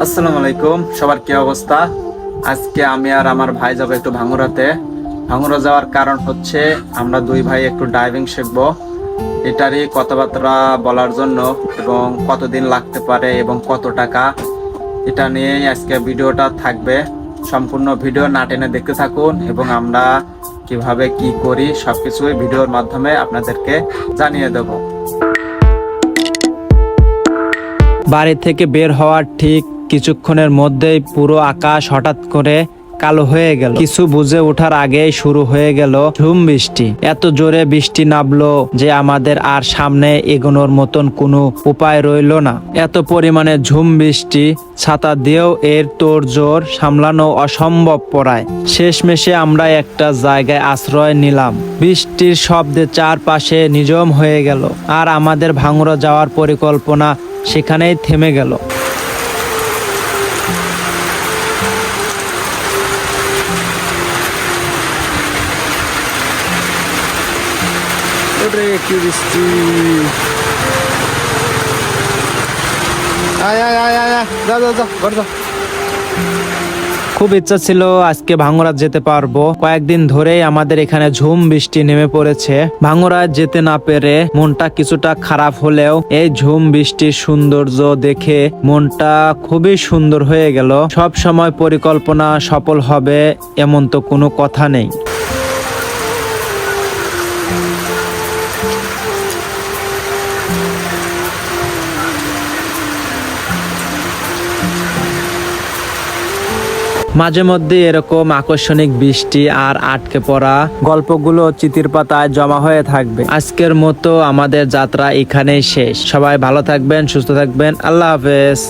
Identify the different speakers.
Speaker 1: আসসালামু আলাইকুম, সবার কি অবস্থা? আজকে আমি আর আমার ভাই যাবো একটু ভাঙ্গুরাতে। ভাঙ্গুরা যাওয়ার কারণ হচ্ছে আমরা দুই ভাই একটু ডাইভিং শিখবো। এটারই কথাবার্তা বলার জন্য এবং কতদিন লাগতে পারে এবং কত টাকা, এটা নিয়েই আজকে ভিডিওটা থাকবে। সম্পূর্ণ ভিডিও না টেনে দেখতে থাকুন এবং আমরা কিভাবে কি করি সবকিছুই ভিডিওর মাধ্যমে আপনাদেরকে জানিয়ে দেবো।
Speaker 2: বাড়ি থেকে বের হওয়ার ঠিক কিছুক্ষণের মধ্যেই পুরো আকাশ হঠাৎ করে কালো হয়ে গেল। কিছু বুঝে ওঠার আগেই শুরু হয়ে গেল ঝুম বৃষ্টি। এত জোরে বৃষ্টি নামলো যে আমাদের আর সামনে এগোনোর মতন কোনো উপায় রইল না। এত পরিমাণে ঝুম বৃষ্টি, ছাতা দিয়েও এর তোড়জোড় সামলানো অসম্ভব পড়ায়। শেষমেশে আমরা একটা জায়গায় আশ্রয় নিলাম। বৃষ্টির শব্দে চারপাশে নিঝুম হয়ে গেল আর আমাদের ভাঙ্গুরা যাওয়ার পরিকল্পনা সেখানেই থেমে গেল।
Speaker 1: কি বৃষ্টি! আয় আয় আয় আয়, যা যা যা, ঘর যা।
Speaker 2: খুব ইচ্ছা ছিল আজকে ভাঙ্গুরা যেতে পারবো। কয়েকদিন ধরেই আমাদের এখানে ঝুম বৃষ্টি নেমে পড়েছে। ভাঙ্গুরা যেতে না পেরে মনটা কিছুটা খারাপ হলেও এই ঝুম বৃষ্টির সৌন্দর্য দেখে মনটা খুবই সুন্দর হয়ে গেল। সব সময় পরিকল্পনা সফল হবে এমন তো কোনো কথা নেই। মাঝে মধ্যে এরকম আকর্ষণিক বৃষ্টি আর আটকে পড়া গল্পগুলো চিঠির পাতায় জমা হয়ে থাকবে। আজকের মতো আমাদের যাত্রা এখানেই শেষ। সবাই ভালো থাকবেন, সুস্থ থাকবেন। আল্লাহ হাফেজ।